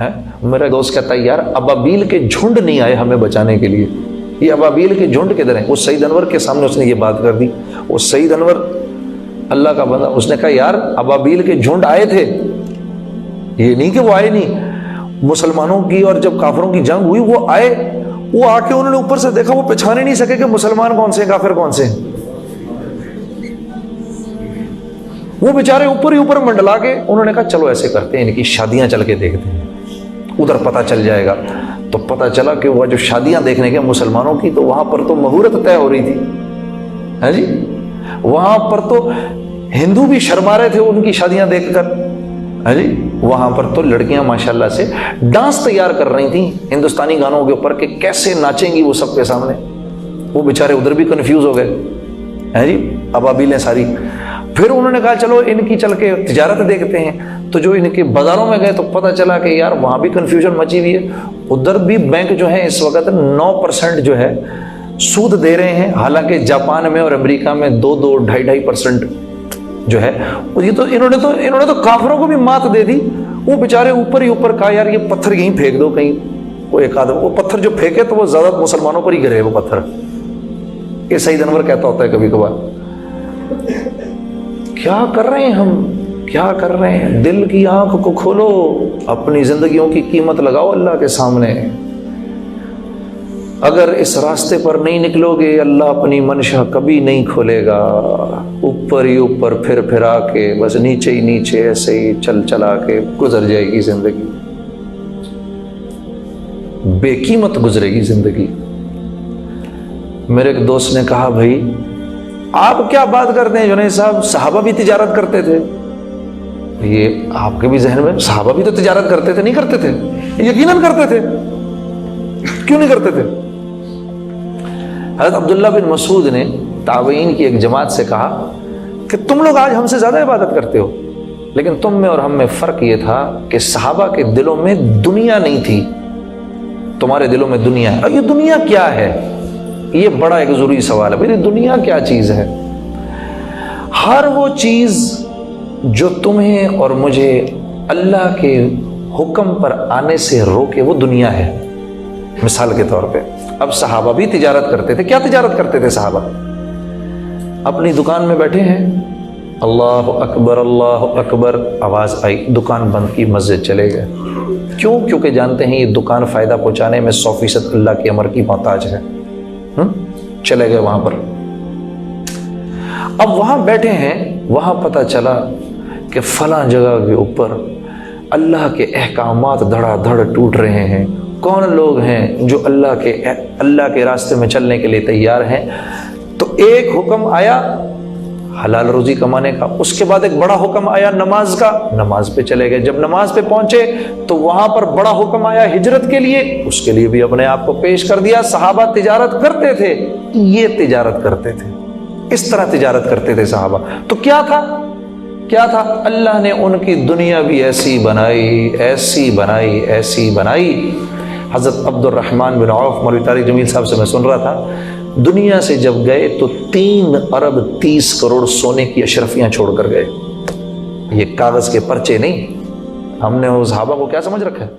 ہے؟ میرا دوست کہتا ہے یار ابابیل کے جھنڈ نہیں آئے ہمیں بچانے کے لیے، یہ ابابیل کے جھنڈ کدھر ہیں؟ وہ سعید انور کے سامنے اس نے یہ بات کر دی. وہ سعید انور اللہ کا بندہ، اس نے کہا یار ابابیل کے جھنڈ آئے تھے، یہ نہیں کہ وہ آئے نہیں. مسلمانوں کی اور جب کافروں کی جنگ ہوئی وہ آئے، وہ آ کے انہوں نے اوپر سے دیکھا، وہ پہچانے نہیں سکے کہ مسلمان کون سے ہیں کافر کون سے ہیں. وہ بیچارے اوپر ہی اوپر منڈلا کے انہوں نے کہا چلو ایسے کرتے ہیں ان کی شادیاں چل کے دیکھتے ہیں، ادھر پتہ چل جائے گا. تو پتہ چلا کہ وہ جو شادیاں دیکھنے کے مسلمانوں کی، تو وہاں پر تو مہورت طے ہو رہی تھی. ہے جی، وہاں پر تو ہندو بھی شرما رہے تھے ان کی شادیاں دیکھ کر. ہے جی، وہاں پر تو لڑکیاں ماشاءاللہ سے ڈانس تیار کر رہی تھیں ہندوستانی گانوں کے اوپر کہ کیسے ناچیں گی وہ سب کے سامنے. وہ بیچارے ادھر بھی کنفیوز ہو گئے. ہے جی، ابابیلیں ساری. پھر انہوں نے کہا چلو ان کی چل کے تجارت دیکھتے ہیں. تو جو ان کے بازاروں میں گئے تو پتہ چلا کہ یار وہاں بھی کنفیوژن مچی ہوئی ہے. ادھر بھی بینک جو ہے اس وقت 9% جو ہے سود دے رہے ہیں، حالانکہ جاپان میں اور امریکہ میں 2 2.5% جو ہے. یہ تو انہوں نے تو کافروں کو بھی مات دے دی. وہ بیچارے اوپر ہی اوپر کہا یار یہ پتھر یہیں پھینک دو کہیں. وہ ایک آدم وہ پتھر جو پھینکے تو وہ زیادہ مسلمانوں پر ہی گرے وہ پتھر. یہ سعید انور کہتا ہوتا ہے کبھی کبھار. کیا کر رہے ہیں ہم، کیا کر رہے ہیں؟ دل کی آنکھ کو کھولو، اپنی زندگیوں کی قیمت لگاؤ اللہ کے سامنے. اگر اس راستے پر نہیں نکلو گے اللہ اپنی منشا کبھی نہیں کھولے گا. اوپر ہی اوپر پھر پھرا کے بس نیچے ہی نیچے ایسے ہی چلا کے گزر جائے گی زندگی، بے قیمت گزرے گی زندگی. میرے ایک دوست نے کہا بھائی آپ کیا بات کرتے ہیں جنید صاحب، صحابہ بھی تجارت کرتے تھے. یہ آپ کے بھی ذہن میں صحابہ بھی تو تجارت کرتے تھے؟ نہیں کرتے تھے؟ یقیناً کرتے تھے. کیوں نہیں کرتے تھے؟ حضرت عبداللہ بن مسعود نے تابعین کی ایک جماعت سے کہا کہ تم لوگ آج ہم سے زیادہ عبادت کرتے ہو، لیکن تم میں اور ہم میں فرق یہ تھا کہ صحابہ کے دلوں میں دنیا نہیں تھی، تمہارے دلوں میں دنیا ہے. اور یہ دنیا کیا ہے؟ یہ بڑا ایک ضروری سوال ہے. بھائی دنیا کیا چیز ہے؟ ہر وہ چیز جو تمہیں اور مجھے اللہ کے حکم پر آنے سے روکے وہ دنیا ہے. مثال کے طور پہ اب صحابہ بھی تجارت کرتے تھے. کیا تجارت کرتے تھے صحابہ؟ اپنی دکان میں بیٹھے ہیں، اللہ اکبر اللہ اکبر، آواز آئی، دکان بند کی، مسجد چلے گئے. کیوں؟ کیونکہ جانتے ہیں یہ دکان فائدہ پہنچانے میں 100% اللہ کے امر کی محتاج ہے. چلے گئے وہاں پر. اب وہاں بیٹھے ہیں، وہاں پتہ چلا کہ فلاں جگہ کے اوپر اللہ کے احکامات دھڑا دھڑ ٹوٹ رہے ہیں. کون لوگ ہیں جو اللہ کے راستے میں چلنے کے لیے تیار ہیں؟ تو ایک حکم آیا حلال روزی کمانے کا، اس کے بعد ایک بڑا حکم آیا نماز کا، نماز پہ چلے گئے. جب نماز پہ پہنچے تو وہاں پر بڑا حکم آیا ہجرت کے لیے، اس کے لیے بھی اپنے آپ کو پیش کر دیا. صحابہ تجارت کرتے تھے، یہ تجارت کرتے تھے، اس طرح تجارت کرتے تھے صحابہ. تو کیا تھا؟ اللہ نے ان کی دنیا بھی ایسی بنائی، ایسی بنائی، ایسی بنائی. حضرت عبد الرحمن بن عوف، مولوی طارق جمیل صاحب سے میں سن رہا تھا، دنیا سے جب گئے تو 3 ارب 30 کروڑ سونے کی اشرفیاں چھوڑ کر گئے. یہ کاغذ کے پرچے نہیں. ہم نے اس صحابہ کو کیا سمجھ رکھا ہے؟